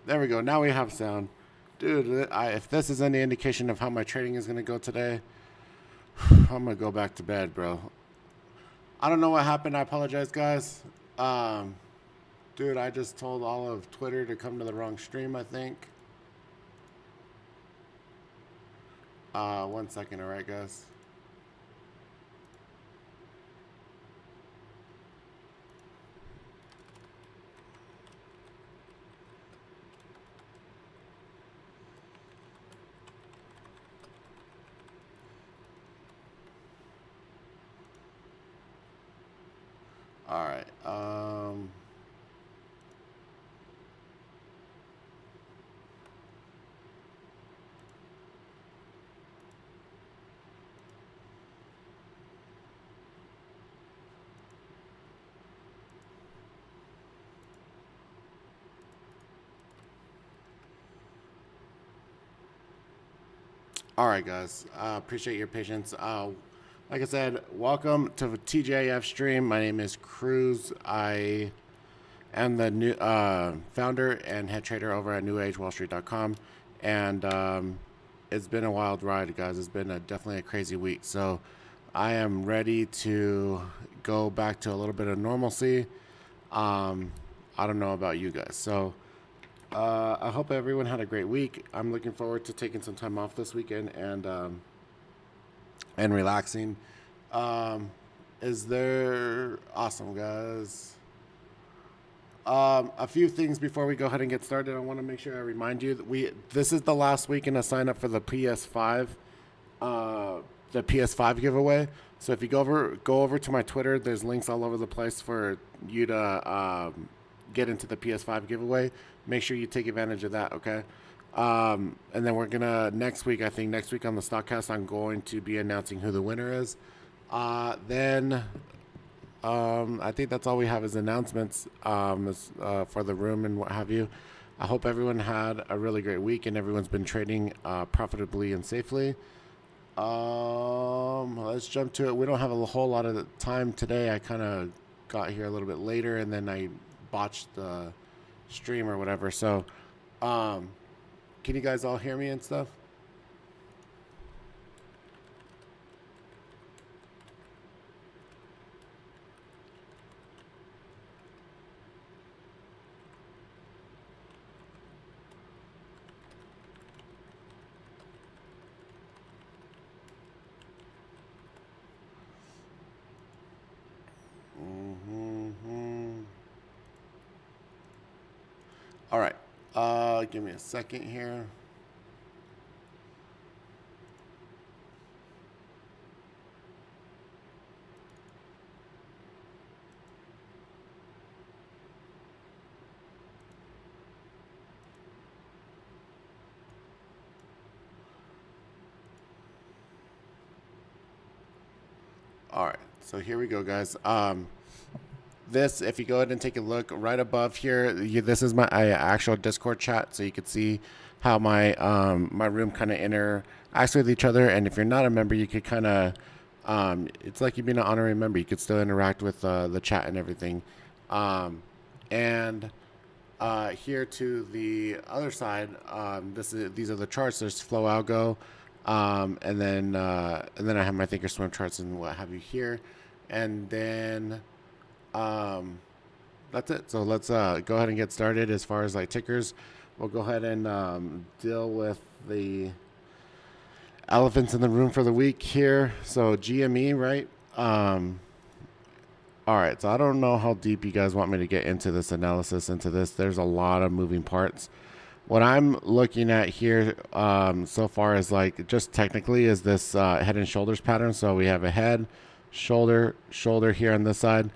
There we go. Now we have sound. Dude, if this is any indication of how my trading is going to go today, I'm going to go back to bed, bro. I don't know what happened. I apologize, guys. Dude, I just told all of Twitter to come to the wrong stream, I think. 1 second, all right, guys. All right. All right, guys. Appreciate your patience. Like I said, welcome to the TGIF stream. My name is Cruz. I am the new founder and head trader over at newagewallstreet.com. And it's been a wild ride, guys. It's been definitely a crazy week. So I am ready to go back to a little bit of normalcy. I don't know about you guys. So I hope everyone had a great week. I'm looking forward to taking some time off this weekend and relaxing. Is there awesome, guys? A few things before we go ahead and get started. I want to make sure I remind you that this is the last weekend to sign up for the PS5 giveaway. So if you go over to my Twitter, there's links all over the place for you to get into the PS5 giveaway. Make sure you take advantage of that, okay? And then we're gonna next week on the Stockcast, I'm going to be announcing who the winner is. Then I think that's all we have as announcements for the room and what have you. I hope everyone had a really great week and everyone's been trading profitably and safely. Let's jump to it. We don't have a whole lot of time today. I kind of got here a little bit later and then I botched the stream or whatever. So, can you guys all hear me and stuff? All right. Give me a second here. All right, so here we go, guys. This, if you go ahead and take a look right above here, this is my actual Discord chat, so you can see how my my room kind of interacts with each other. And if you're not a member, you could kind of, it's like you being an honorary member. You could still interact with the chat and everything. And here to the other side, these are the charts. There's flow algo, and then I have my thinkorswim charts and what have you here, and then that's it. So let's go ahead and get started. As far as like tickers, we'll go ahead and deal with the elephants in the room for the week here. So GME, right? All right, so I don't know how deep you guys want me to get into this analysis, into this. There's a lot of moving parts. What I'm looking at here so far is like just technically is this head and shoulders pattern. So we have a head, shoulder, shoulder here on this side.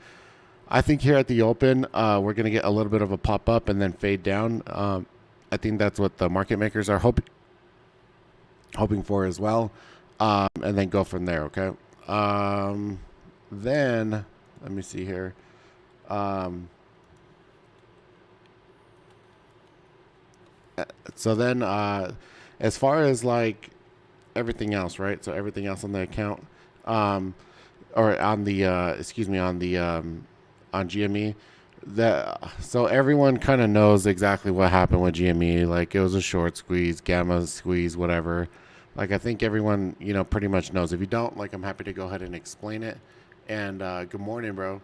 I think here at the open, we're going to get a little bit of a pop up and then fade down. I think that's what the market makers are hoping for as well, and then go from there, okay? Then, let me see here. So then, as far as like everything else, right? So everything else on the account, or on the, excuse me, on the, on GME, so everyone kind of knows exactly what happened with GME. Like it was a short squeeze, gamma squeeze, whatever. Like I think everyone, pretty much knows. If you don't, like, I'm happy to go ahead and explain it. And good morning, bro.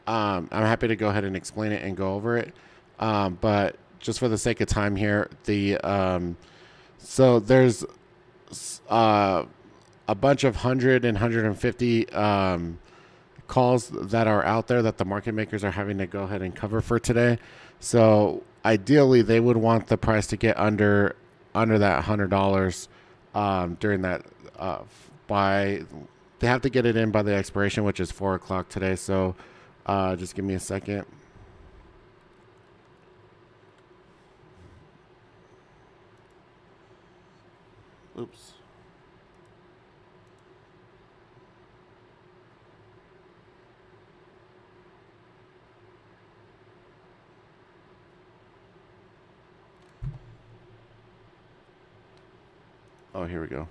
I'm happy to go ahead and explain it and go over it. But just for the sake of time here, so there's a bunch of 100 and 150 calls that are out there that the market makers are having to go ahead and cover for today. So ideally, they would want the price to get under that $100 during that they have to get it in by the expiration, which is 4 o'clock today. So just give me a second. Oops. Oh, here we go.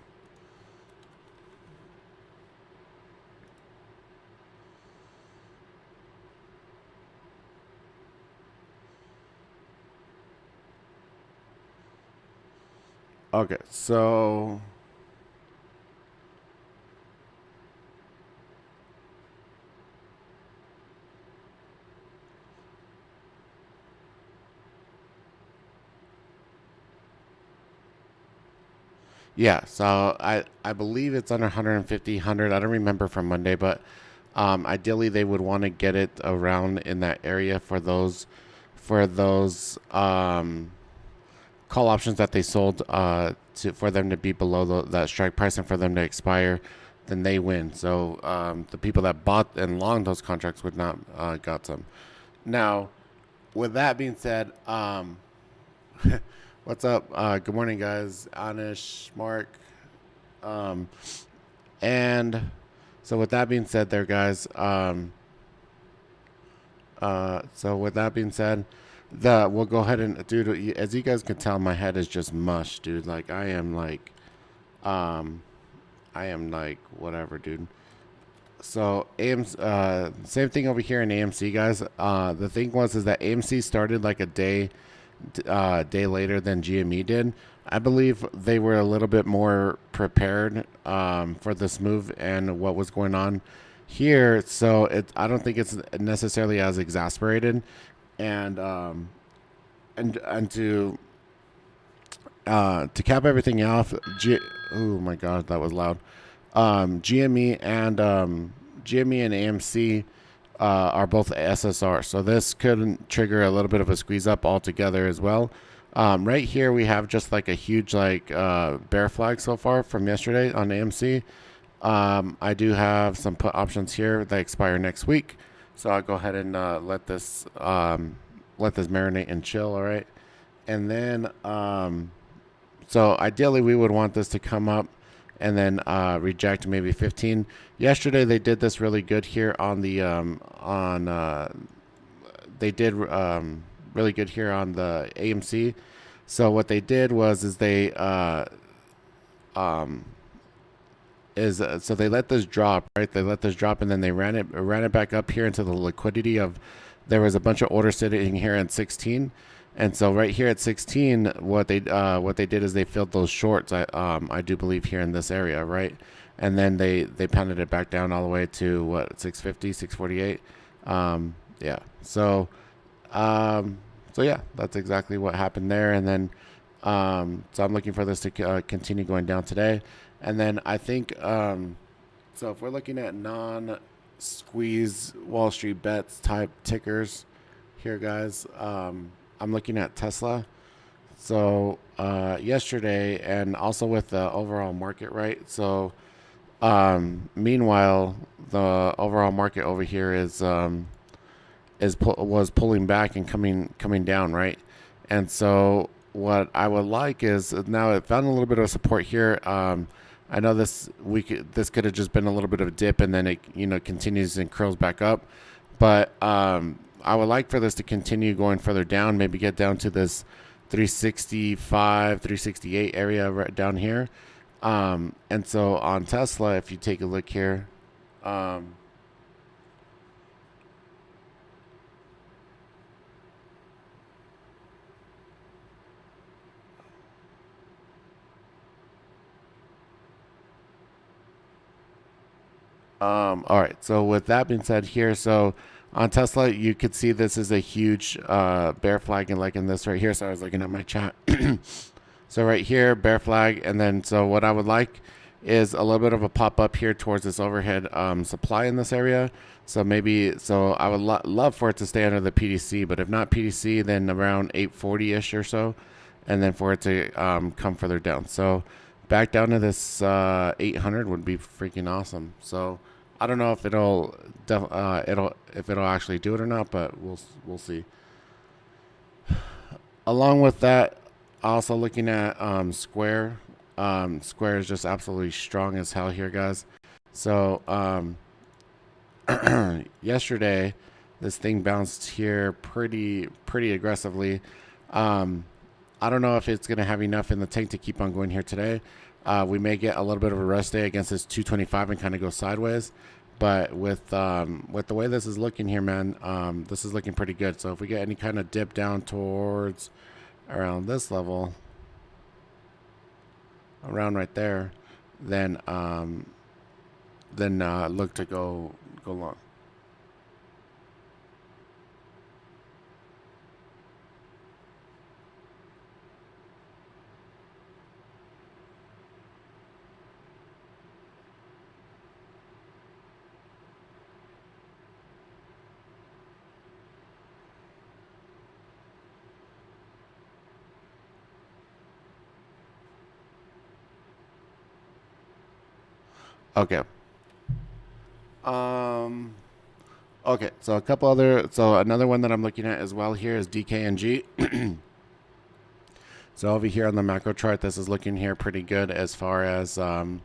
Okay, so yeah, so I believe it's under 150, 100. I don't remember from Monday, but ideally they would want to get it around in that area for those call options that they sold for them to be below that strike price and for them to expire, then they win. So the people that bought and longed those contracts would not got some. Now, with that being said, what's up? Good morning, guys. Anish, Mark. And so with that being said there, guys, so with that being said, we'll go ahead and, dude, as you guys can tell, my head is just mush, dude. Like I am like whatever, dude. So same thing over here in AMC, guys. The thing is that AMC started like a day later than GME did. I believe they were a little bit more prepared for this move and what was going on here. So I don't think it's necessarily as exasperated, and to cap everything off, oh my god, that was loud. GME and AMC are both SSR, so this could trigger a little bit of a squeeze up altogether as well. Right here we have just like a huge like bear flag so far from yesterday on AMC. I do have some put options here that expire next week, so I'll go ahead and let this marinate and chill. All right, and then so ideally we would want this to come up and then reject maybe 15. Yesterday they did this really good here on the they did really good here on the AMC. So what they did was is they so they let this drop, right? They let this drop and then they ran it back up here into the liquidity of, there was a bunch of orders sitting here at 16. And so right here at 16, what they did is they filled those shorts. I do believe here in this area, right? And then they pounded it back down all the way to what, 650, 648. Yeah. So yeah, that's exactly what happened there. And then so I'm looking for this to continue going down today. And then I think so if we're looking at non-squeeze Wall Street bets type tickers here, guys, I'm looking at Tesla. So yesterday, and also with the overall market, right? So meanwhile, the overall market over here was pulling back and coming down, right? And so what I would like is, now it found a little bit of support here. I know this could have just been a little bit of a dip, and then it continues and curls back up. But I would like for this to continue going further down, maybe get down to this 365, 368 area right down here. And so on Tesla, if you take a look here, all right. So with that being said here, so on Tesla, you could see this is a huge bear flag, and like in this right here. So I was looking at my chat. So right here, bear flag, and then so what I would like is a little bit of a pop up here towards this overhead supply in this area. So maybe, so I would love for it to stay under the PDC, but if not PDC, then around 840-ish or so, and then for it to come further down. So back down to this 800 would be freaking awesome. So I don't know if it'll actually do it or not, but we'll see. Along with that, also looking at Square. Square is just absolutely strong as hell here, guys. So yesterday, this thing bounced here pretty aggressively. I don't know if it's going to have enough in the tank to keep on going here today. We may get a little bit of a rest day against this 225 and kind of go sideways. But with the way this is looking here, man, this is looking pretty good. So if we get any kind of dip down towards around this level, around right there, then look to go long. Okay. Okay, so another one that I'm looking at as well here is DKNG. So over here on the macro chart, this is looking here pretty good as far as for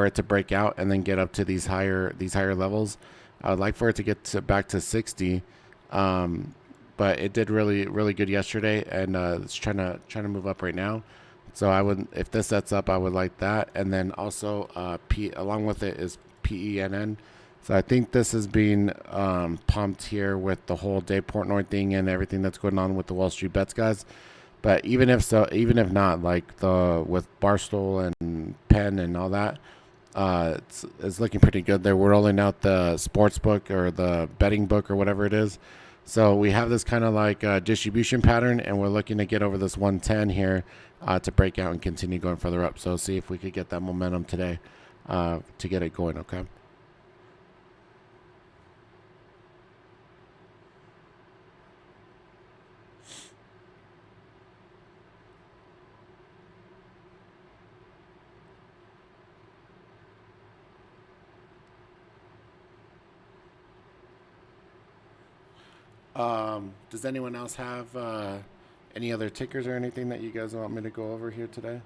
it to break out and then get up to these higher levels. I would like for it to get back to 60, but it did really good yesterday, and it's trying to move up right now. So I would, if this sets up, I would like that. And then also along with it is PENN. So I think this is being pumped here with the whole day Portnoy thing and everything that's going on with the Wall Street bets, guys. But even if not, like with Barstool and Penn and all that, it's looking pretty good. They're rolling out the sports book or the betting book or whatever it is. So we have this kind of like distribution pattern, and we're looking to get over this 110 here to break out and continue going further up. So see if we could get that momentum today to get it going, okay? Does anyone else have any other tickers or anything that you guys want me to go over here today?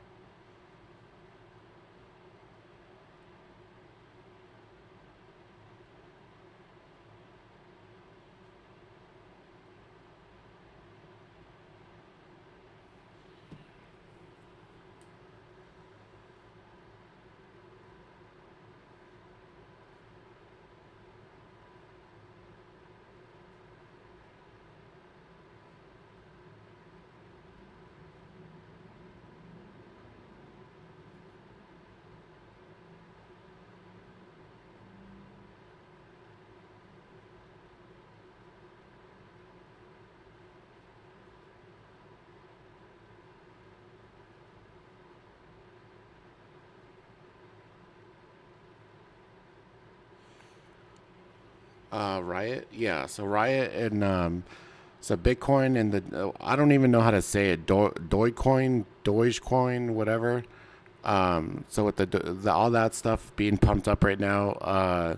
Riot, yeah. So Riot and so Bitcoin and the I don't even know how to say it. Dogecoin, whatever. So with the all that stuff being pumped up right now,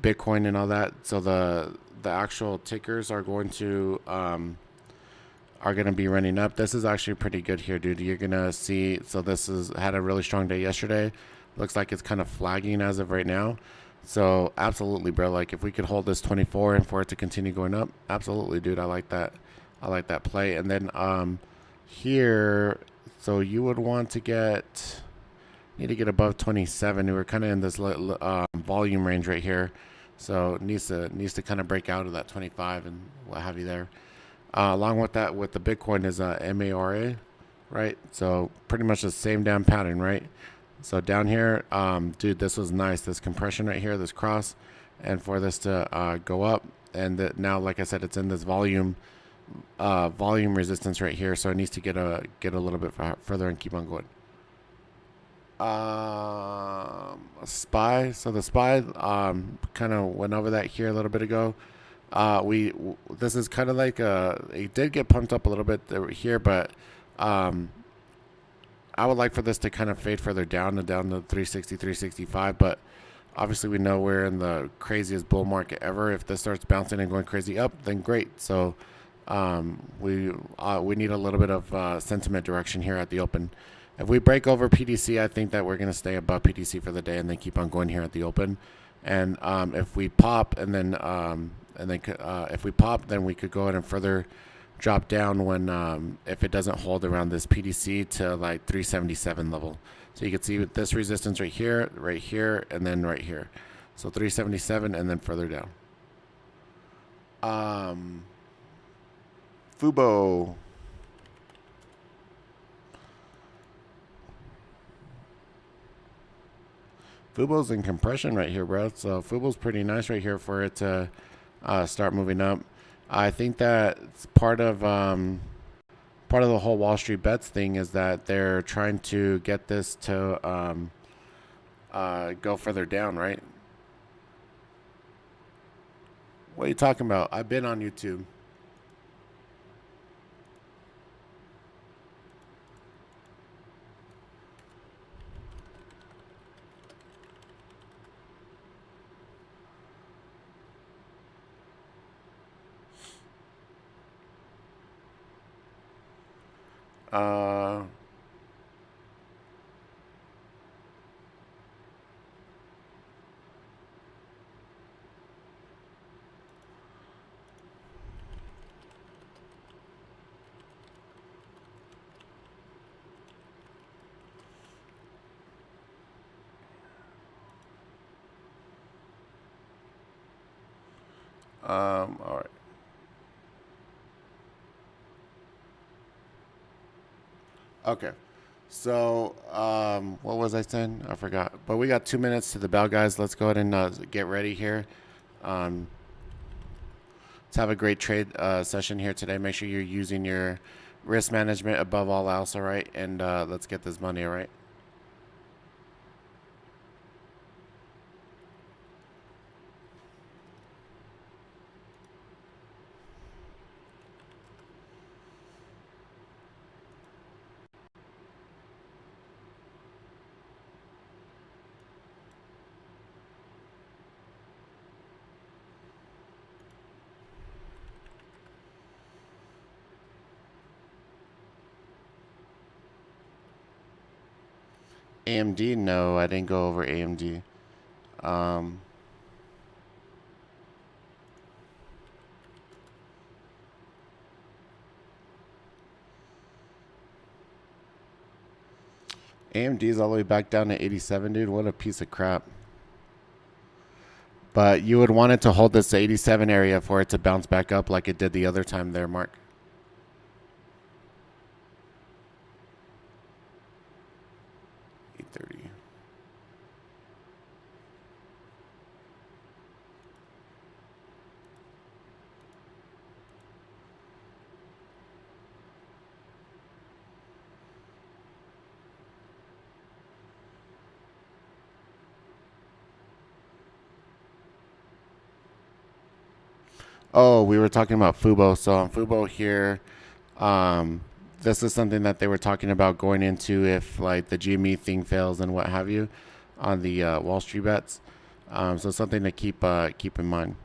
Bitcoin and all that. So the actual tickers are going to be running up. This is actually pretty good here, dude. You're going to see. So this is had a really strong day yesterday. Looks like it's kind of flagging as of right now. So absolutely, bro. Like if we could hold this 24 and for it to continue going up, absolutely, dude. I like that. I like that play. And then here, so you would want to need to get above 27. We're kind of in this volume range right here, so it needs to kind of break out of that 25 and what have you there. Along with that, with the Bitcoin is MARA, right? So pretty much the same damn pattern, right? So down here, dude, this was nice. This compression right here, this cross, and for this to go up, and now, like I said, it's in this volume resistance right here. So it needs to get a little bit further and keep on going. SPY. So the SPY kind of went over that here a little bit ago. This is kind of like it did get pumped up a little bit here, but I would like for this to kind of fade further down to 360, 365. But obviously, we know we're in the craziest bull market ever. If this starts bouncing and going crazy up, then great. So we need a little bit of sentiment direction here at the open. If we break over PDC, I think that we're going to stay above PDC for the day and then keep on going here at the open. And if we pop if we pop, then we could go ahead and further drop down when if it doesn't hold around this PDC to like 377 level. So you can see with this resistance right here, and then right here. So 377 and then further down. Fubo. Fubo's in compression right here, bro. So Fubo's pretty nice right here for it to start moving up. I think that part of the whole Wall Street bets thing is that they're trying to get this to go further down, right? What are you talking about? I've been on YouTube. Uh, all right. Okay. So, what was I saying? I forgot. But we got 2 minutes to the bell, guys. Let's go ahead and get ready here. Um, let's have a great trade session here today. Make sure you're using your risk management above all else, all right? And let's get this money, all right? AMD? No, I didn't go over AMD. AMD is all the way back down to 87, dude. What a piece of crap. But you would want it to hold this 87 area for it to bounce back up like it did the other time there, Mark. Oh, we were talking about Fubo. So on Fubo here, this is something that they were talking about going into if like the GME thing fails and what have you on the Wall Street bets. So something to keep in mind.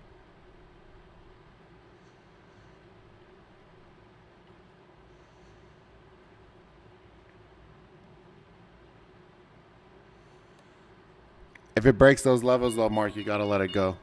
If it breaks those levels though, Mark, you gotta let it go.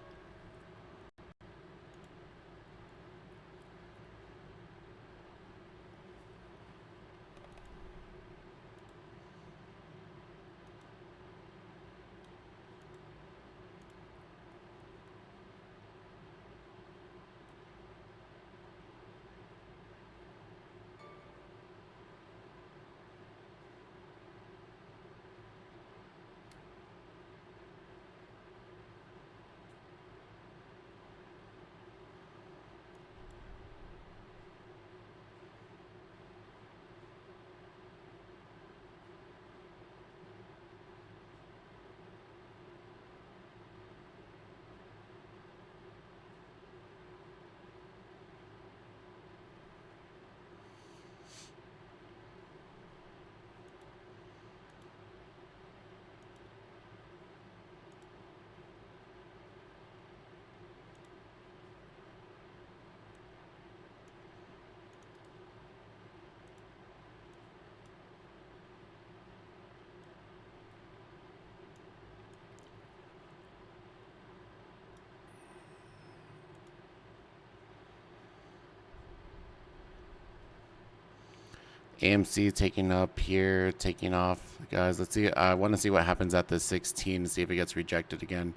AMC taking up here, taking off, guys. Let's see. I want to see what happens at the 16 to see if it gets rejected again,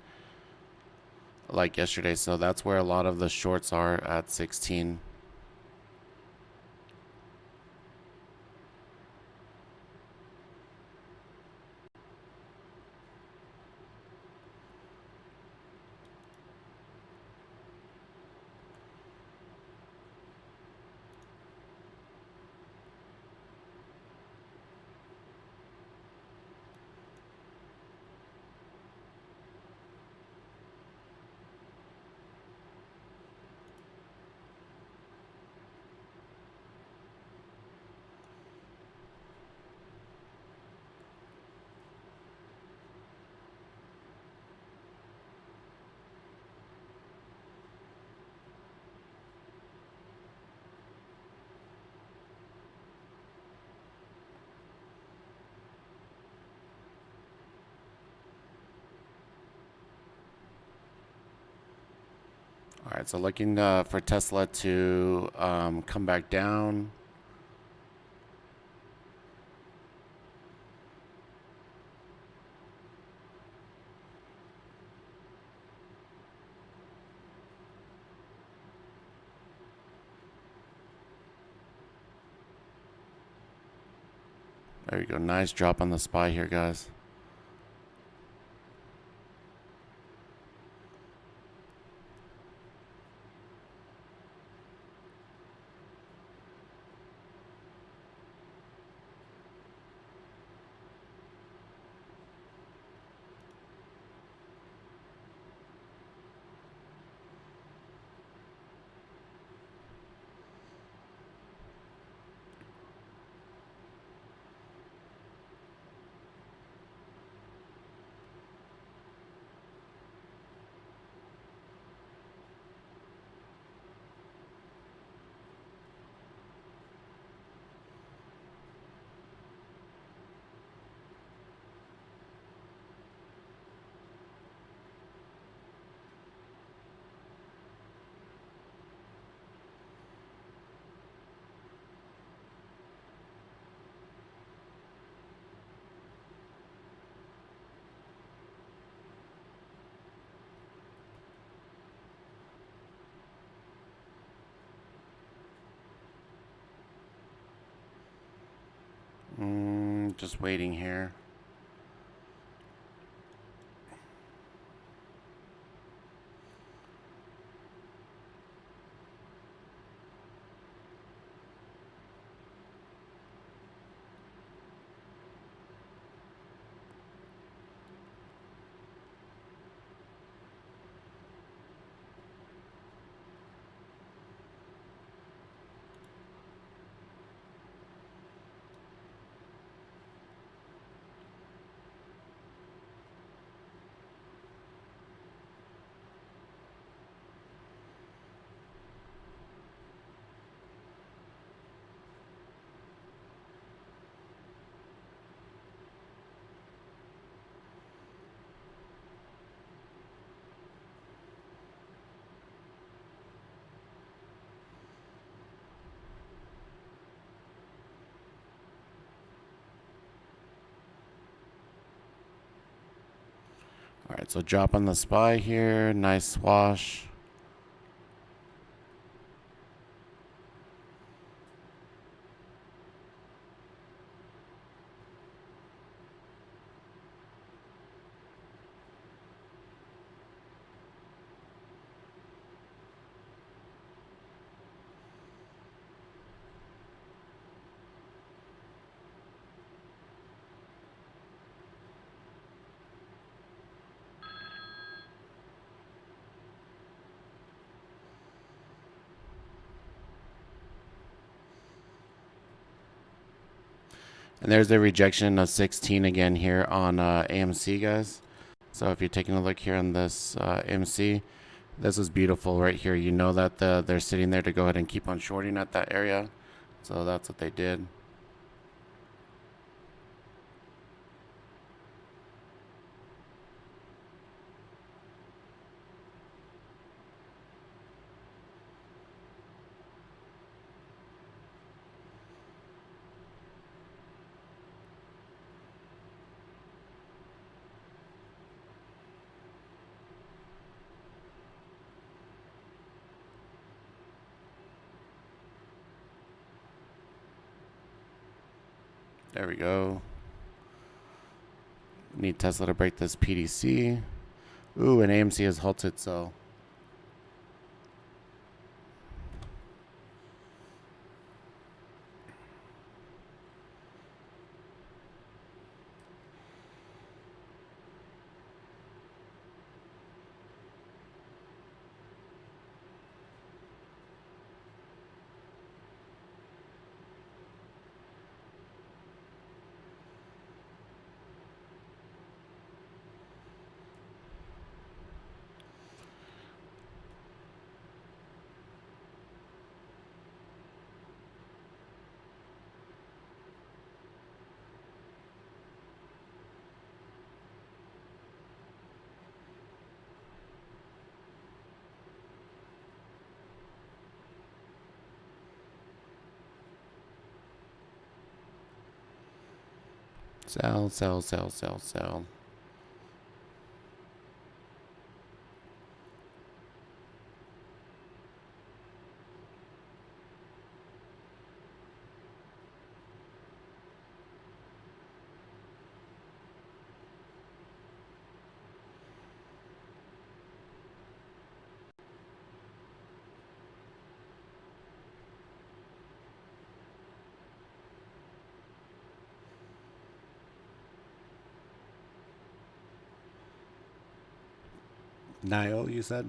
like yesterday. So that's where a lot of the shorts are at 16. All right, so looking for Tesla to come back down. There you go. Nice drop on the SPY here, guys. Just waiting here. Alright, so drop on the SPY here. Nice wash. And there's the rejection of 16 again here on AMC, guys. So if you're taking a look here on this AMC, this is beautiful right here. You know that they're sitting there to go ahead and keep on shorting at that area. So that's what they did. There we go. Need Tesla to break this PDC. Ooh, and AMC has halted, so. Sell, sell, sell, sell, sell. Nile, you said?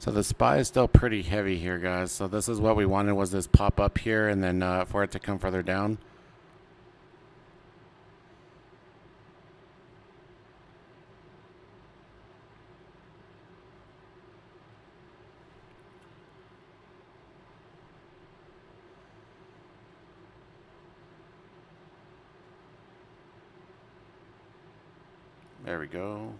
So the SPY is still pretty heavy here, guys. So this is what we wanted, was this pop up here and then for it to come further down. There we go.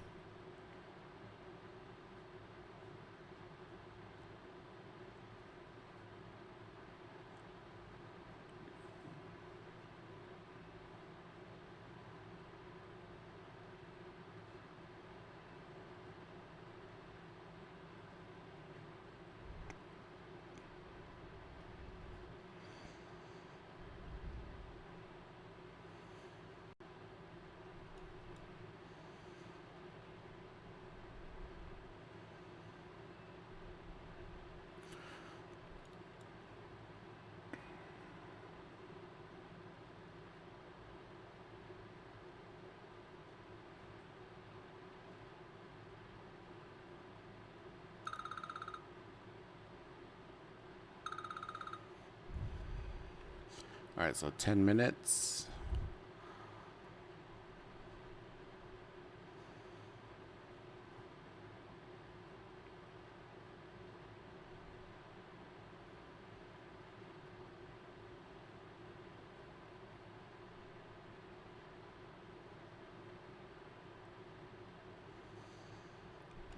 All right, so 10 minutes.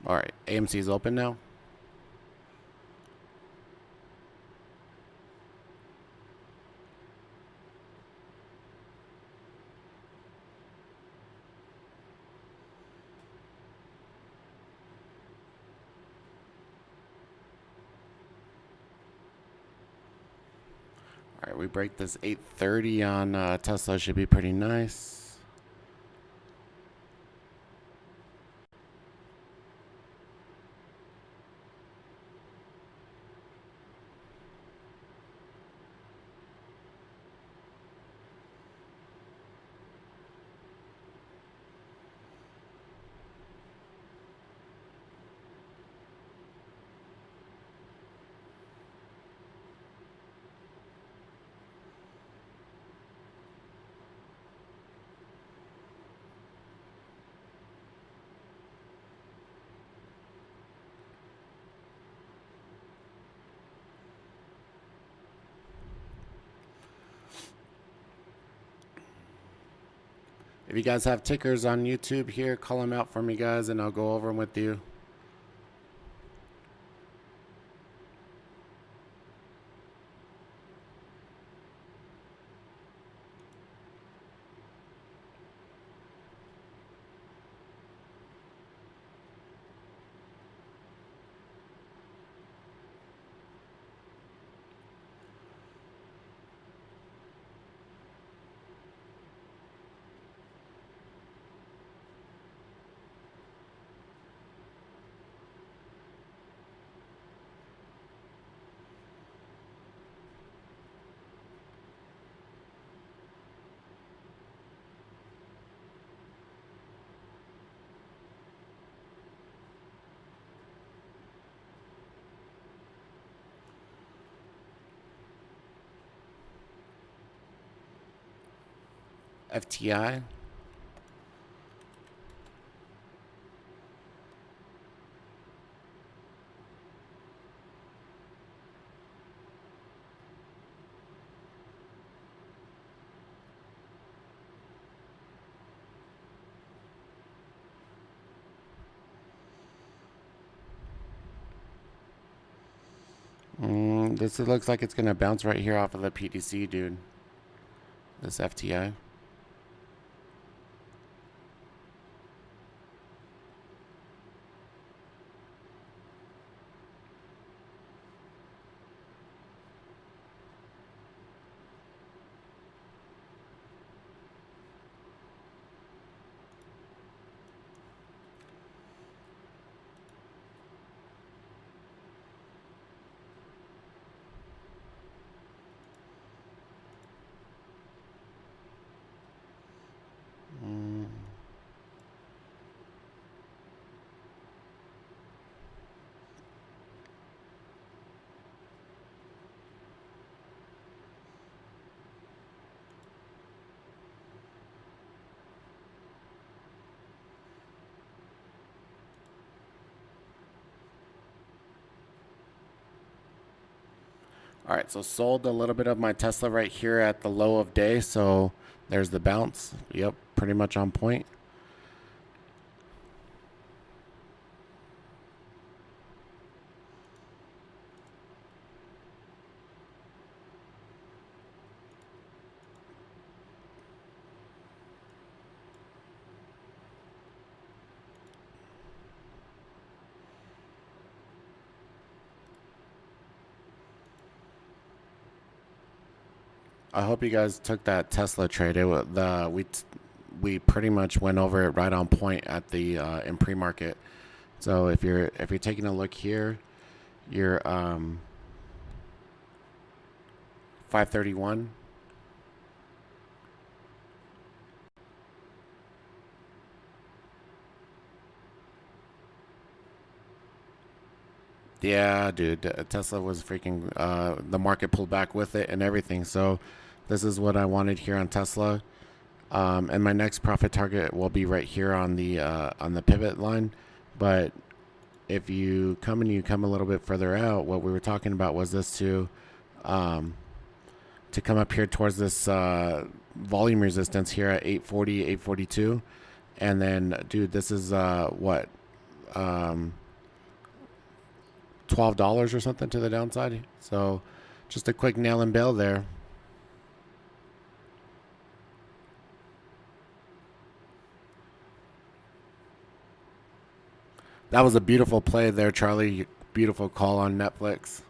All right, AMC is open now. All right, we break this 830 on Tesla. Should be pretty nice. If you guys have tickers on YouTube here, call them out for me, guys, and I'll go over them with you. FTI. This looks like it's going to bounce right here off of the PDC, dude. This FTI. All right, so sold a little bit of my Tesla right here at the low of day. So there's the bounce. Yep, pretty much on point. I hope you guys took that Tesla trade. We pretty much went over it right on point at the in pre-market. So if you're taking a look here, you're 531. Yeah, dude, Tesla was freaking. The market pulled back with it and everything. So this is what I wanted here on Tesla. And my next profit target will be right here on the pivot line. But if you come a little bit further out, what we were talking about was this to come up here towards this volume resistance here at 840, 842. And then, dude, this is what? $12 or something to the downside. So just a quick nail and bail there. That was a beautiful play there, Charlie. Beautiful call on Netflix.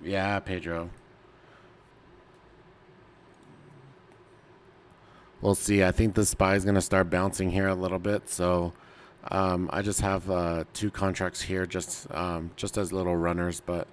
Yeah, Pedro. We'll see. I think the SPY is going to start bouncing here a little bit. So I just have two contracts here just as little runners. But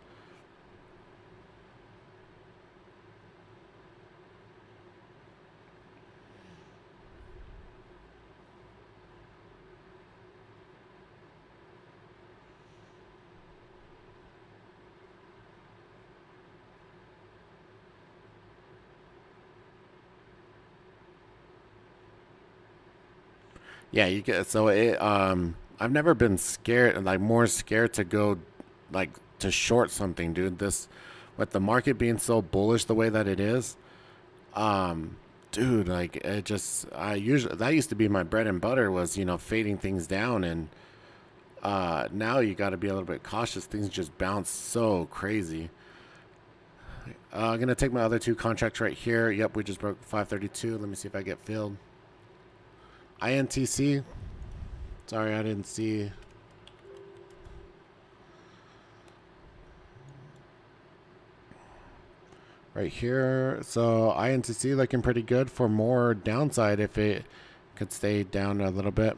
yeah, you get so it. I've never been scared, like more scared to go, like to short something, dude. This with the market being so bullish the way that it is, um, dude. Like it just, I usually that used to be my bread and butter was fading things down, and now you got to be a little bit cautious. Things just bounce so crazy. I'm gonna take my other two contracts right here. Yep, we just broke 532. Let me see if I get filled. INTC. Sorry, I didn't see. Right here. So INTC looking pretty good for more downside if it could stay down a little bit.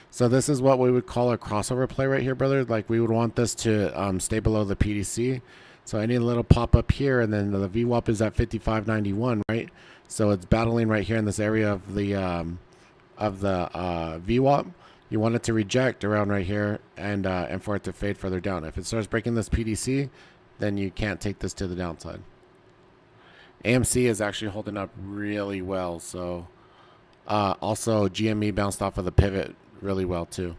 So this is what we would call a crossover play right here, brother. Like we would want this to stay below the PDC. So I need a little pop up here, and then the VWAP is at 55.91, right? So it's battling right here in this area of the VWAP. You want it to reject around right here, and for it to fade further down. If it starts breaking this PDC, then you can't take this to the downside. AMC is actually holding up really well. So also GME bounced off of the pivot really well too.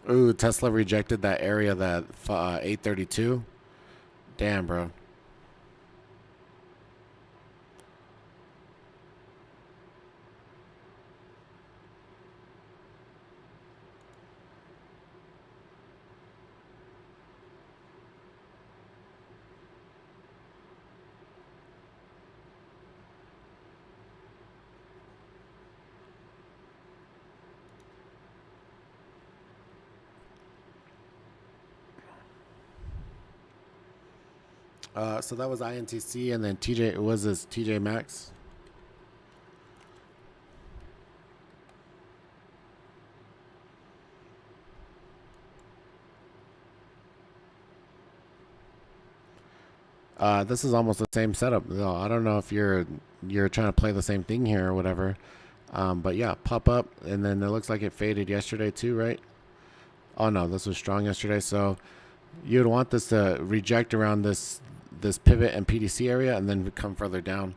Ooh, Tesla rejected that area, that 832. Damn, bro. So that was INTC, and then TJ was this TJ Maxx. This is almost the same setup. No, I don't know if you're trying to play the same thing here or whatever. But yeah, pop up, and then it looks like it faded yesterday too, right? Oh no, this was strong yesterday. So you'd want this to reject around this pivot and PDC area, and then come further down.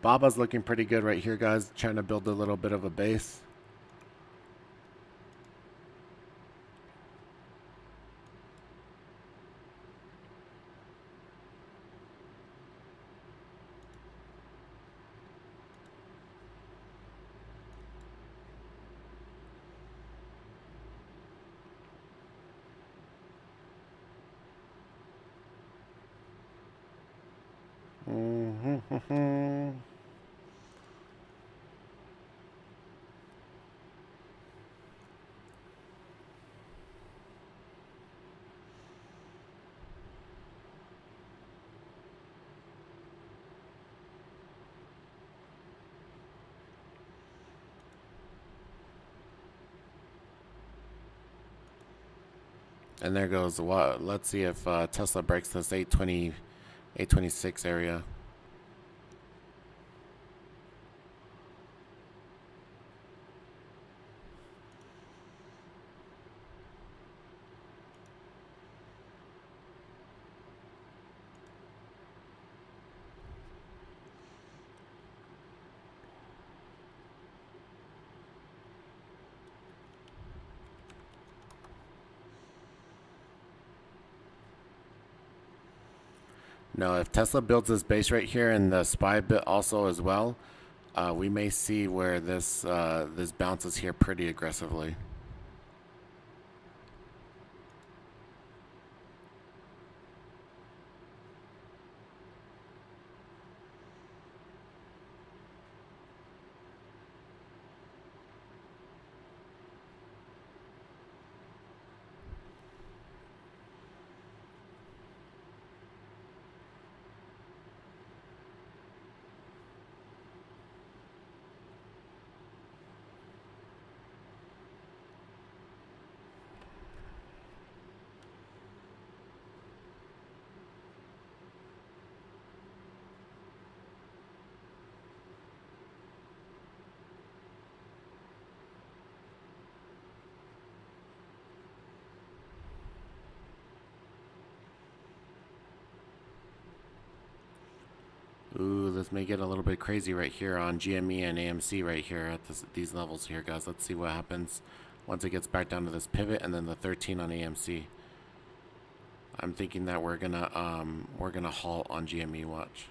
Baba's looking pretty good right here, guys. Trying to build a little bit of a base. And there goes what? Let's see if Tesla breaks this 820, 826 area. No, if Tesla builds this base right here and the SPY bit also as well, we may see where this this bounces here pretty aggressively. Ooh, this may get a little bit crazy right here on GME and AMC right here at these levels here, guys. Let's see what happens once it gets back down to this pivot and then the 13 on AMC. I'm thinking that we're gonna halt on GME. Watch.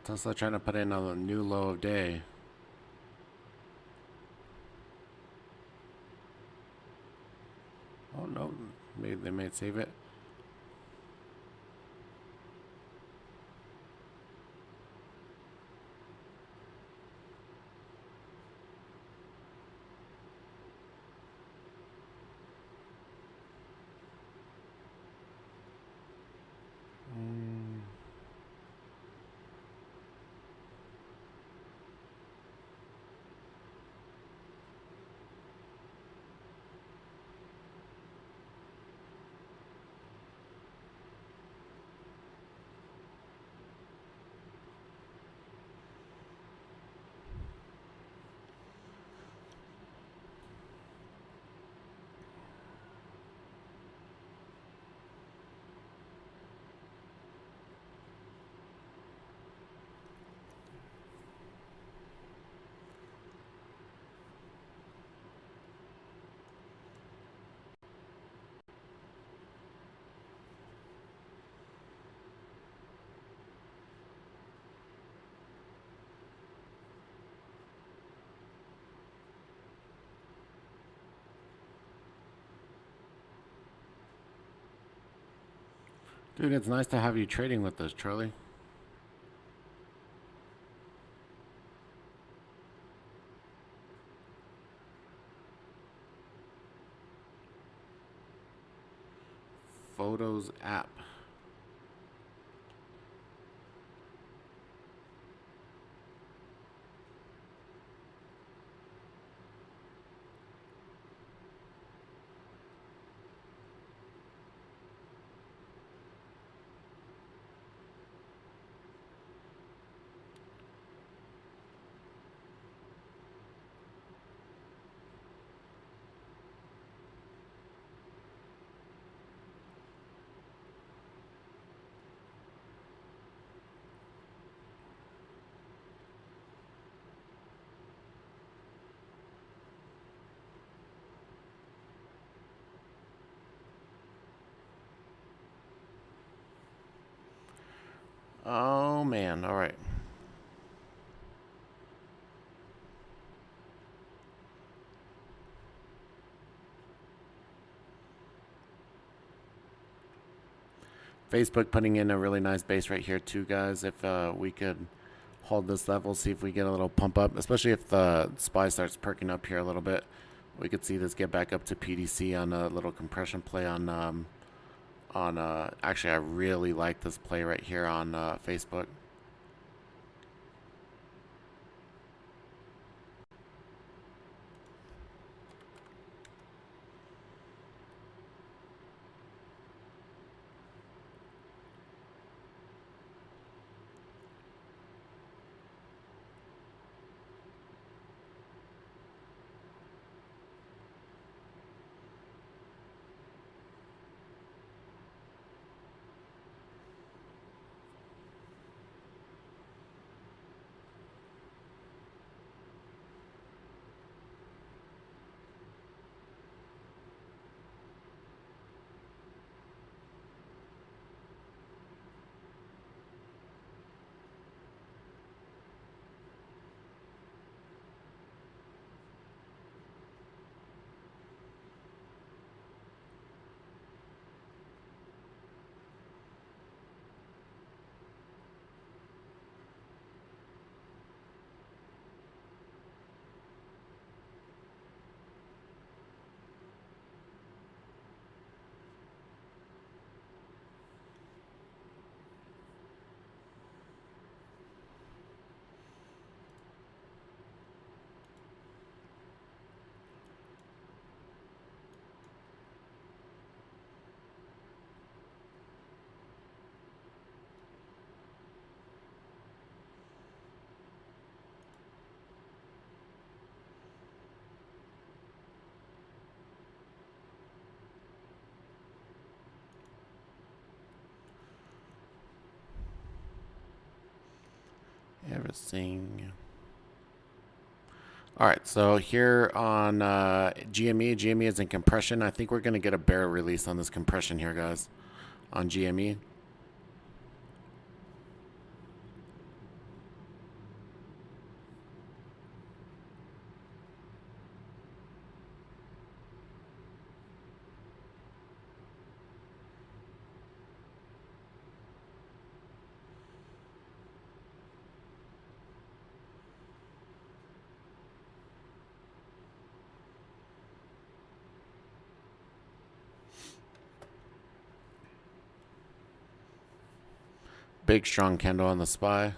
Tesla trying to put in a new low of day. Oh no, maybe they might save it. Dude, it's nice to have you trading with us, Charlie. Photos app. Oh man, all right. Facebook putting in a really nice base right here too, guys. If we could hold this level, see if we get a little pump up, especially if the SPY starts perking up here a little bit. We could see this get back up to PDC on a little compression play on actually I really like this play right here on Facebook. Everything. All right, so here on GME is in compression. I think we're going to get a bear release on this compression here, guys, on GME. Big strong candle on the SPY.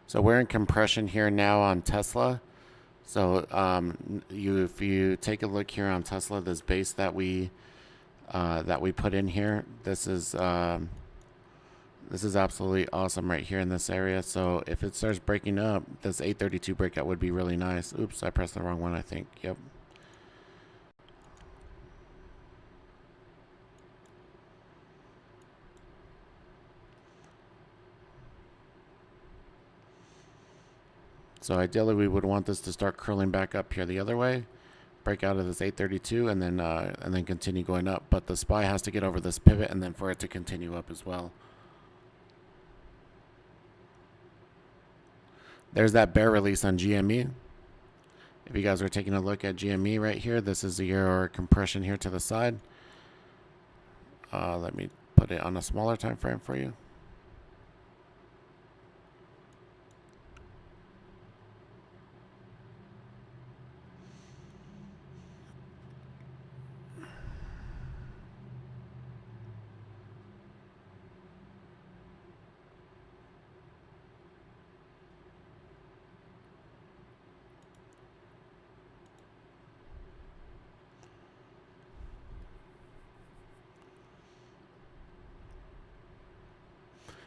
So we're in compression here now on Tesla. So if you take a look here on Tesla, this base that we put in here, this is absolutely awesome right here in this area. So if it starts breaking up, this 832 breakout would be really nice. Oops, I pressed the wrong one, I think. Yep. So ideally we would want this to start curling back up here the other way, break out of this 832 and then continue going up. But the SPY has to get over this pivot and then for it to continue up as well. There's that bear release on GME. If you guys are taking a look at GME right here, this is your compression here to the side. Let me put it on a smaller time frame for you.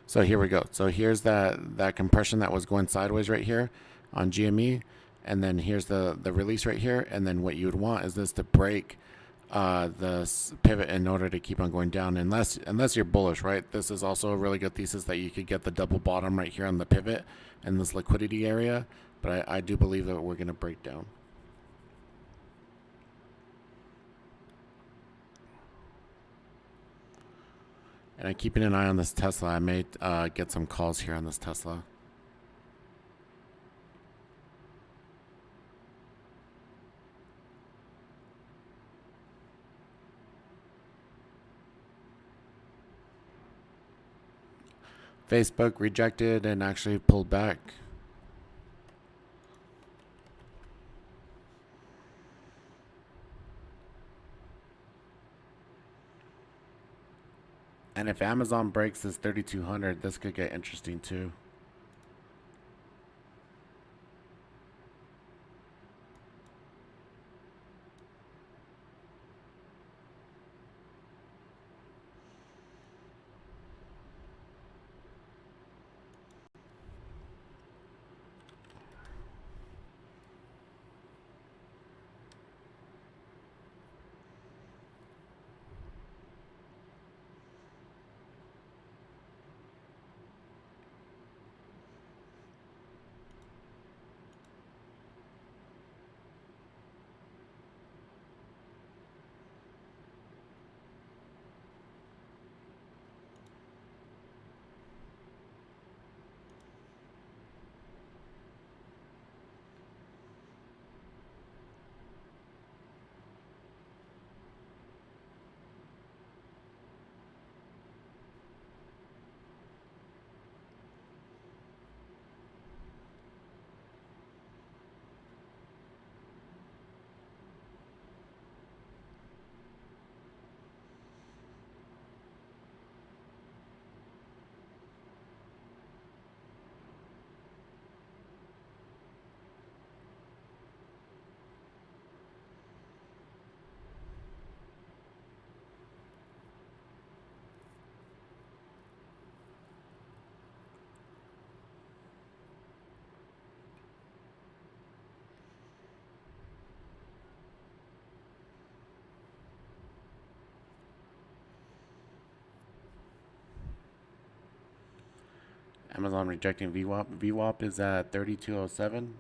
So here we go. So here's that compression that was going sideways right here on GME. And then here's the release right here. And then what you would want is this to break pivot in order to keep on going down, unless you're bullish, right? This is also a really good thesis that you could get the double bottom right here on the pivot in this liquidity area, but I do believe that we're going to break down. And I'm keeping an eye on this Tesla. I may get some calls here on this Tesla. Facebook rejected and actually pulled back. And if Amazon breaks this 3,200, this could get interesting too. Amazon rejecting VWAP. VWAP is at 3207.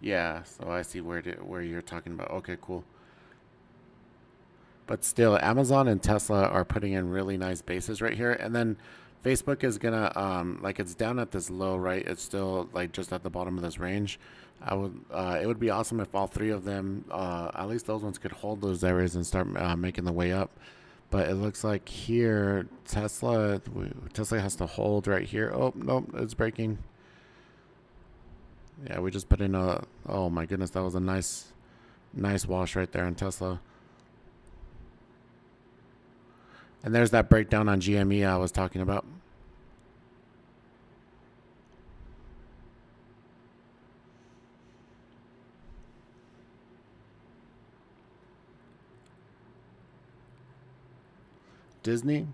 Yeah, so I see where you're talking about. Okay, cool. But still, Amazon and Tesla are putting in really nice bases right here. And then Facebook is gonna like it's down at this low, right? It's still like just at the bottom of this range. It would be awesome if all three of them, at least those ones, could hold those areas and start making the way up. But it looks like here Tesla has to hold right here. Oh nope, it's breaking. Yeah, we just put in a. Oh my goodness, that was a nice wash right there on Tesla. And there's that breakdown on GME I was talking about. Disney.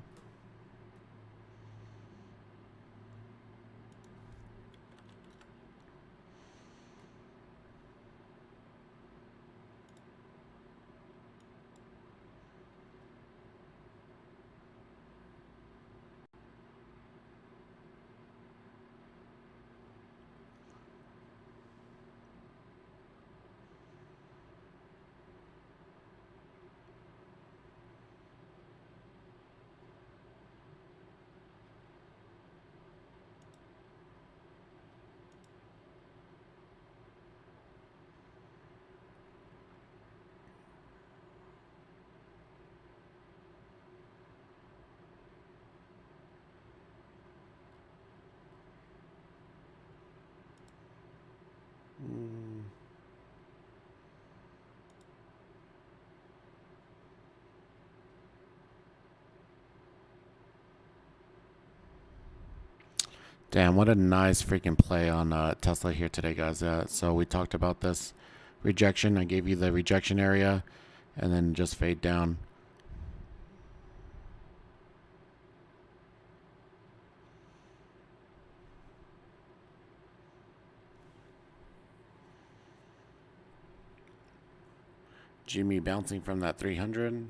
Damn, what a nice freaking play on Tesla here today, guys. So we talked about this rejection. I gave you the rejection area and then just fade down. Jimmy bouncing from that 300.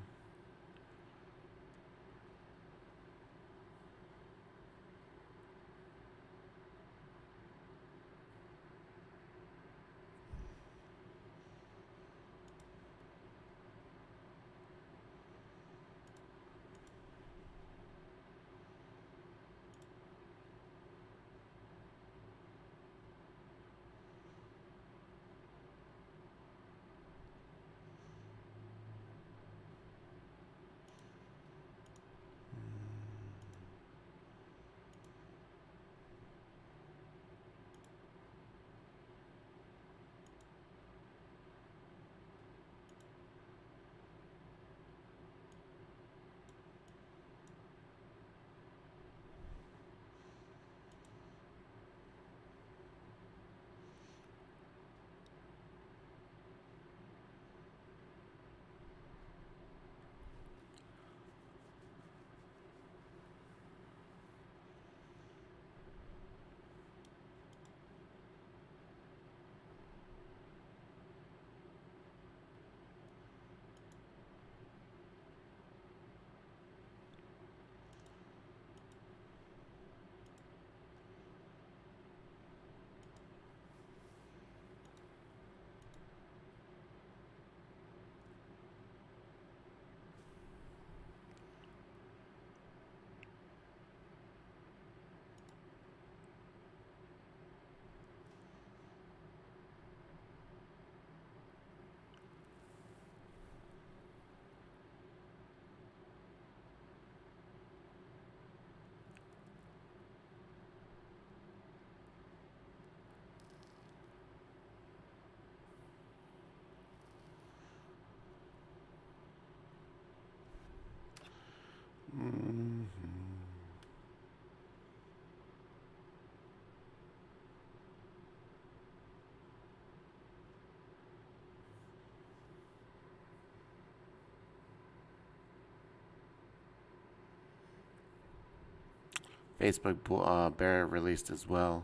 Facebook bear released as well.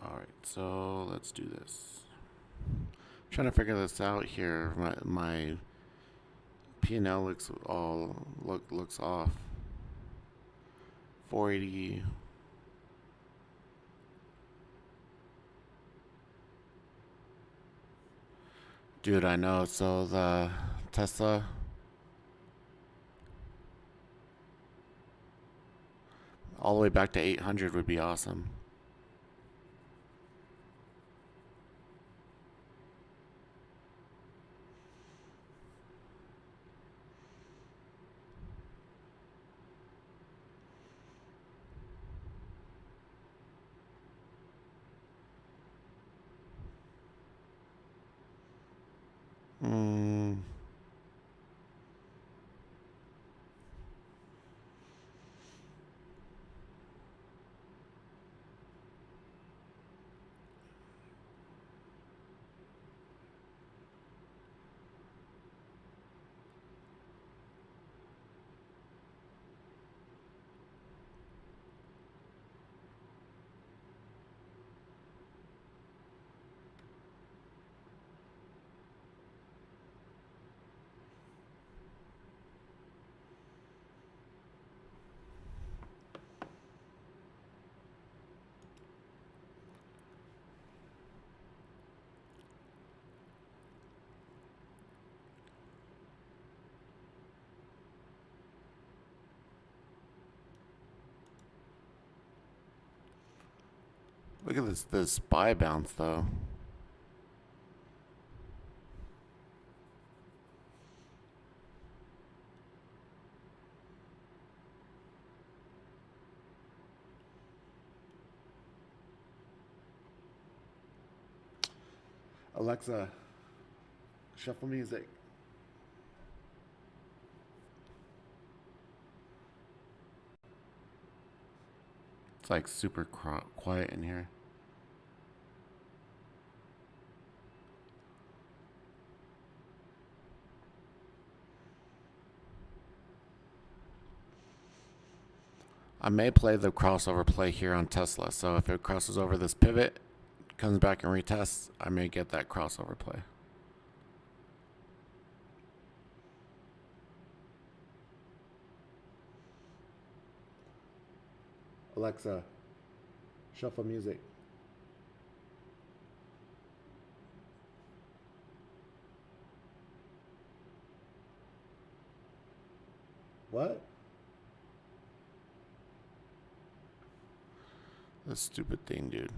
Alright, so let's do this. I'm trying to figure this out here. My P&L looks off. 480. Dude, I know. So the Tesla all the way back to 800 would be awesome. Look at this buy bounce though. Alexa, shuffle music. It's like super quiet in here. I may play the crossover play here on Tesla. So if it crosses over this pivot, comes back and retests, I may get that crossover play. Alexa, shuffle music. What? This stupid thing, dude.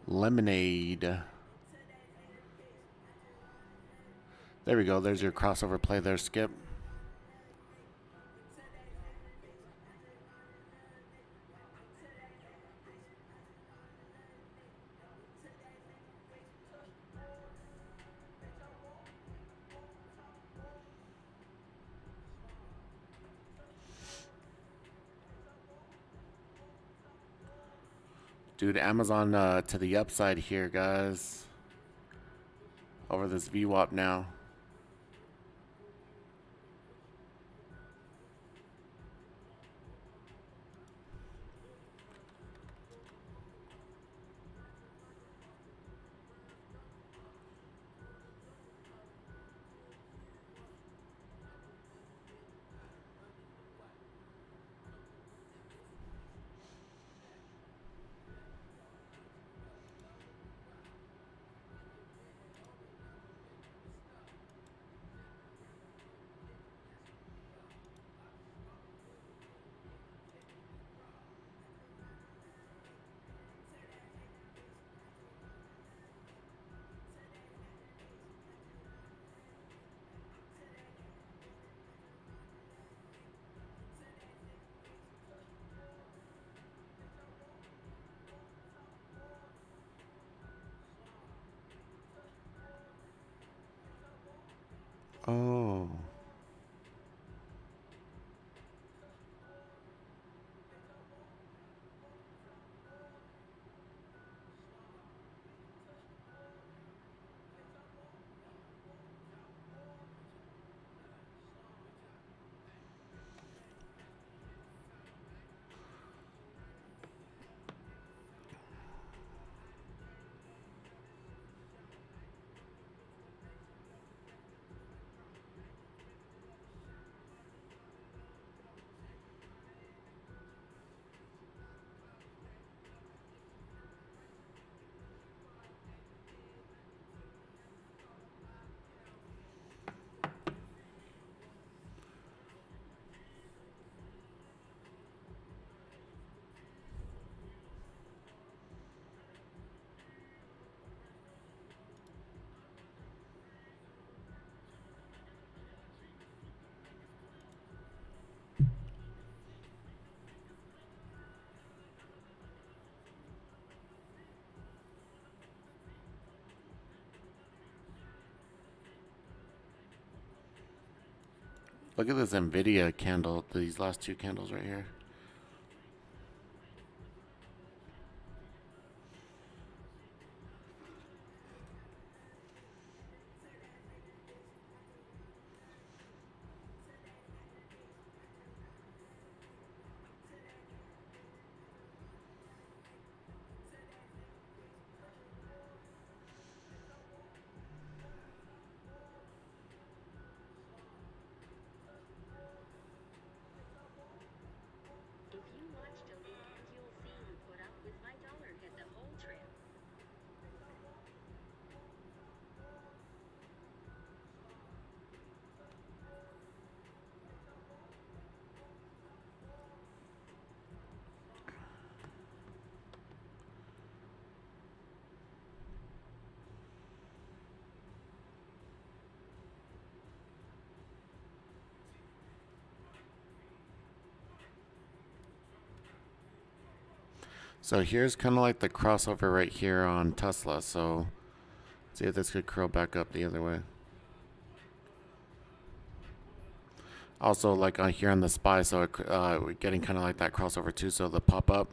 Lemonade. There we go. There's your crossover play there, Skip. Dude, Amazon to the upside here, guys. Over this VWAP now. Oh. Look at this Nvidia candle, these last two candles right here. So here's kind of like the crossover right here on Tesla. So see if this could curl back up the other way. Also, like on here on the SPY, so we're getting kind of like that crossover too. So the pop up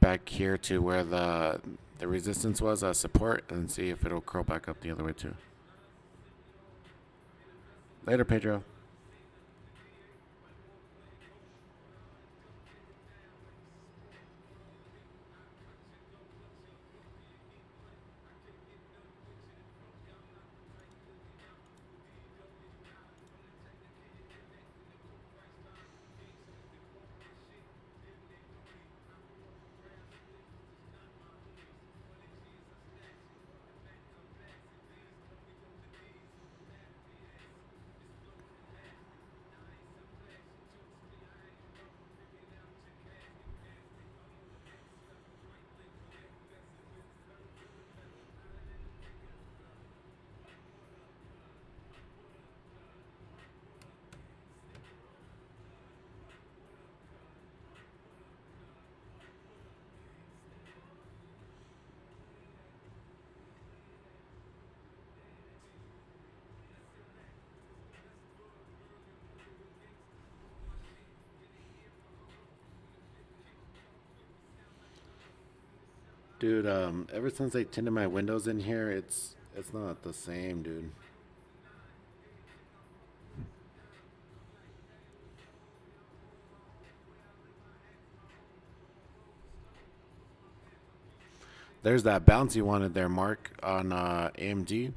back here to where the resistance was support, and see if it'll curl back up the other way too. Later, Pedro. Dude, ever since they tinted my windows in here, it's not the same, dude. There's that bounce you wanted there, Mark, on AMD.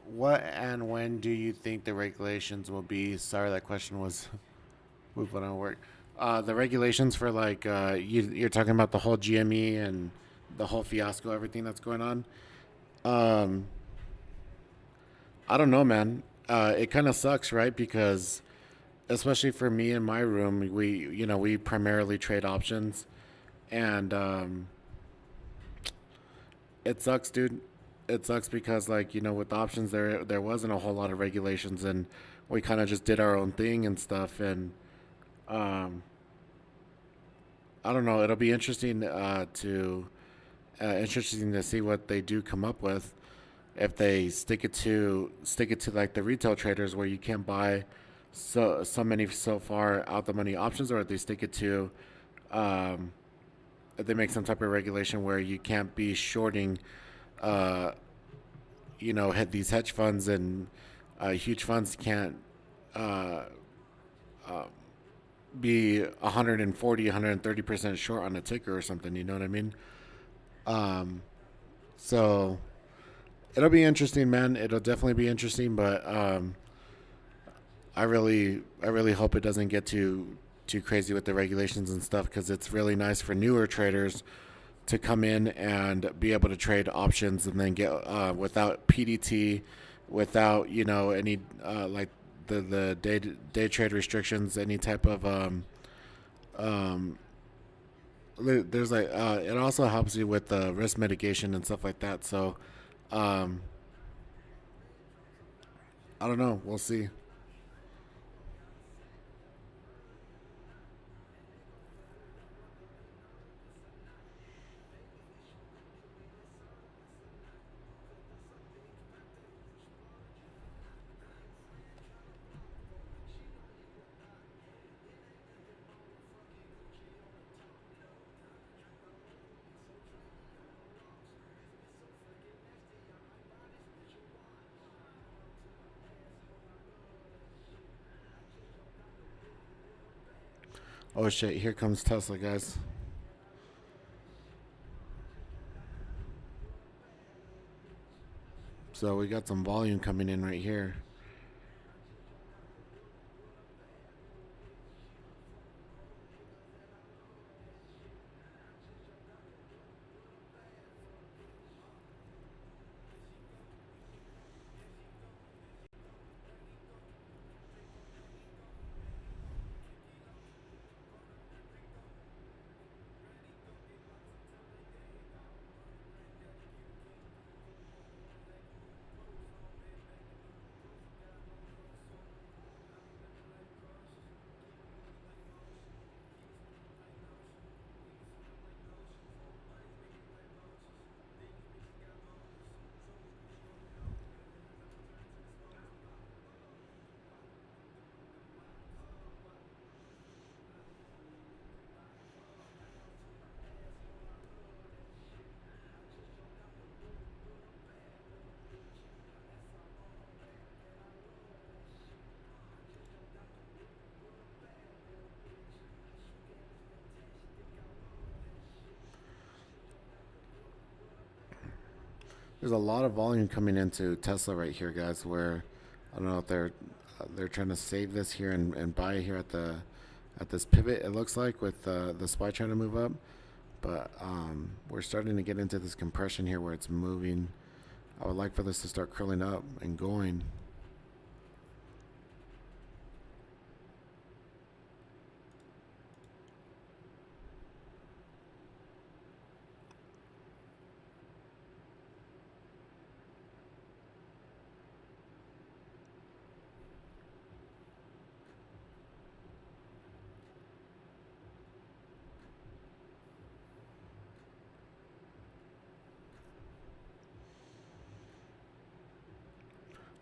What and when do you think the regulations will be? Sorry, that question was moved when I work. The regulations for like you're talking about the whole GME and the whole fiasco, everything that's going on. Um, I don't know, man. It kind of sucks, right? Because especially for me in my room, we primarily trade options, and it sucks, dude. It sucks because like with options there wasn't a whole lot of regulations, and we kind of just did our own thing and stuff, and um, I don't know. It'll be interesting to see what they do come up with. If they stick it to like the retail traders where you can't buy so many so far out the money options, or if they stick it to um, if they make some type of regulation where you can't be shorting uh, had these hedge funds and huge funds can't uh, uh, be 140 130% short on a ticker or something, you know what I mean? um, so it'll be interesting, man. It'll definitely be interesting, but I really hope it doesn't get too crazy with the regulations and stuff, because it's really nice for newer traders to come in and be able to trade options and then get without PDT, without any like the day trade restrictions, any type of um, there's like it also helps you with risk mitigation and stuff like that. So um, I don't know. We'll see. Oh shit! Here comes Tesla, guys. So we got some volume coming in right here. There's a lot of volume coming into Tesla right here, guys. Where I don't know if they're trying to save this here and buy here at this pivot. It looks like with the SPY trying to move up, but we're starting to get into this compression here where it's moving. I would like for this to start curling up and going.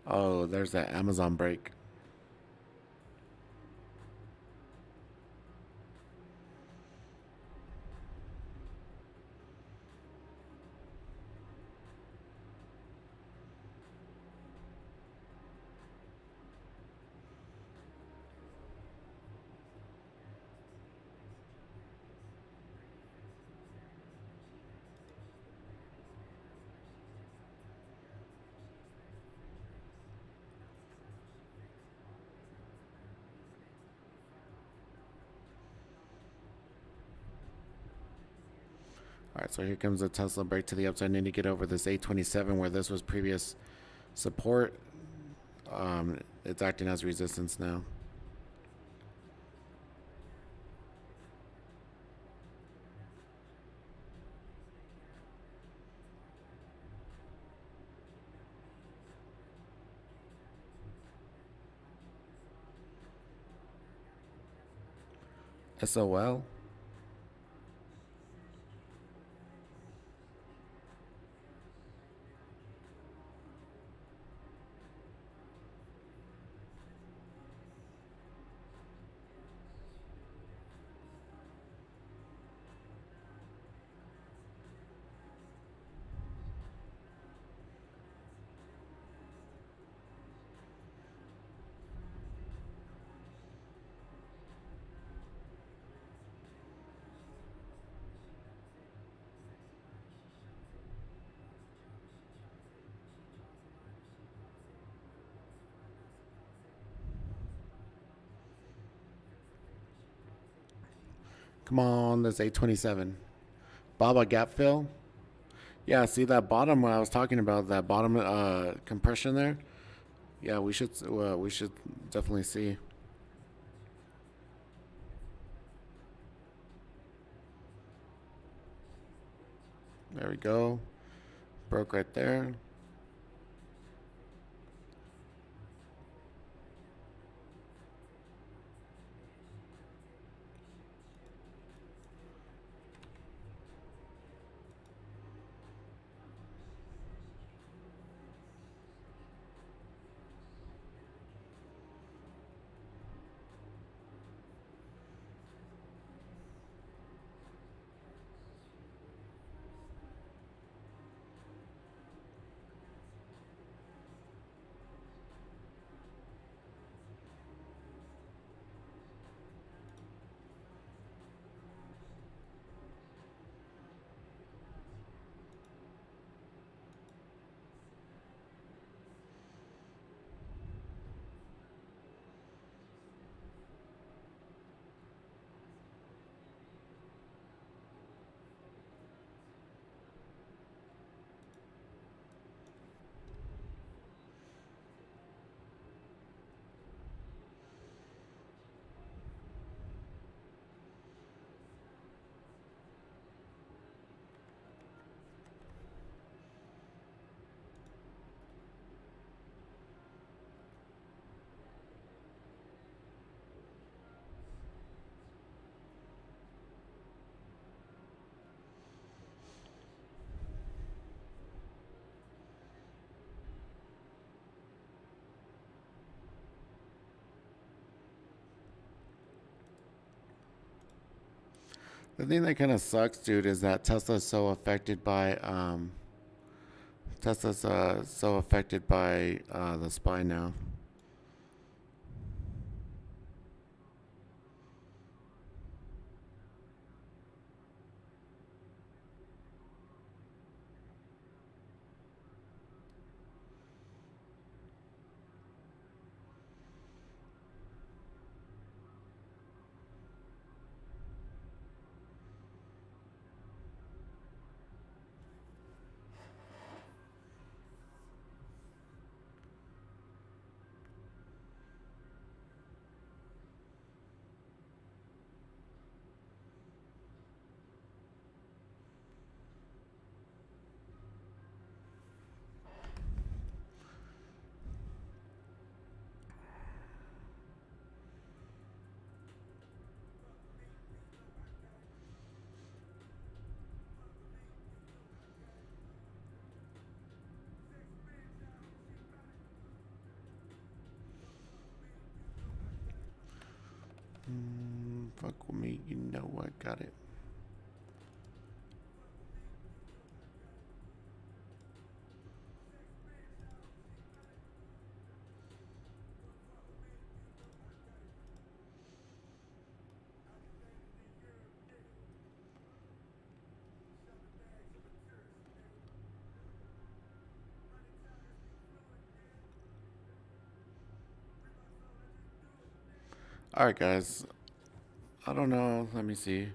Oh, there's that Amazon break. All right, so here comes the Tesla break to the upside. I need to get over this 827 where this was previous support. It's acting as resistance now. SOL. Come on, this 827. Baba gap fill. Yeah, see that bottom when I was talking about that bottom compression there? Yeah, we should definitely see. There we go. Broke right there. The thing that kind of sucks, dude, is that Tesla's so affected by the SPY now. Got it. All right, guys. I don't know. Let me see.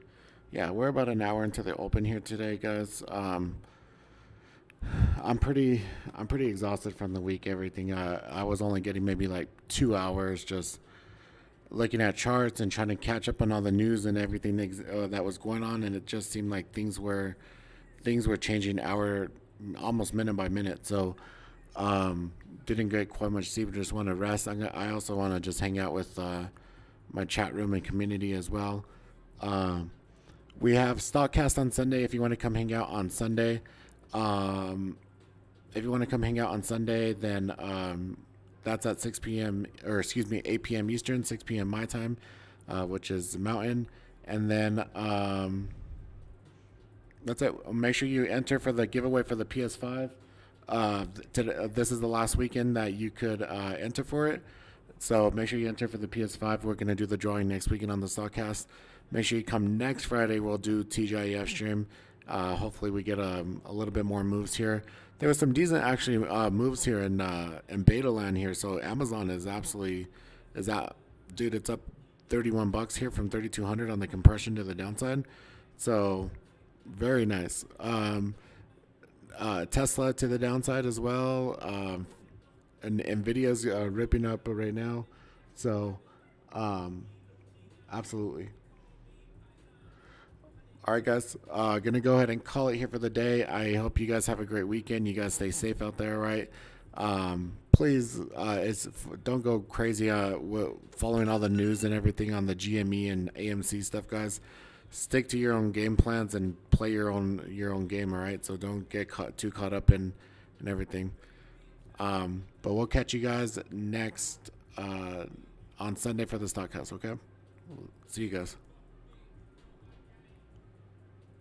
Yeah, we're about an hour into the open here today, guys. I'm pretty, I'm pretty exhausted from the week. Everything. I was only getting maybe like 2 hours just looking at charts and trying to catch up on all the news and everything that was going on, and it just seemed like things were changing hour, almost minute by minute. So, didn't get quite much sleep. Just want to rest. I also want to just hang out with my chat room and community as well. Um, we have Stockcast on Sunday. If you want to come hang out on Sunday, um, if you want to come hang out on Sunday, then that's at 6 p.m. or excuse me, 8 p.m. Eastern, 6 p.m. my time, which is Mountain. And then that's it. Make sure you enter for the giveaway for the PS5. This is the last weekend that you could enter for it. So make sure you enter for the PS5. We're going to do the drawing next weekend on the Stockcast. Make sure you come next Friday. We'll do TGIF stream. Hopefully we get a little bit more moves here. There was some decent actually moves here in beta land here. So Amazon is absolutely dude. It's up $31 here from 3,200 on the compression to the downside. So very nice. Tesla to the downside as well. And Nvidia's ripping up right now. So absolutely. All right, guys. Gonna go ahead and call it here for the day. I hope you guys have a great weekend. You guys stay safe out there, right? Please, don't go crazy following all the news and everything on the GME and AMC stuff, guys. Stick to your own game plans and play your own game, all right? So don't get too caught up in everything. But we'll catch you guys next on Sunday for the Stockhouse. Okay, see you guys.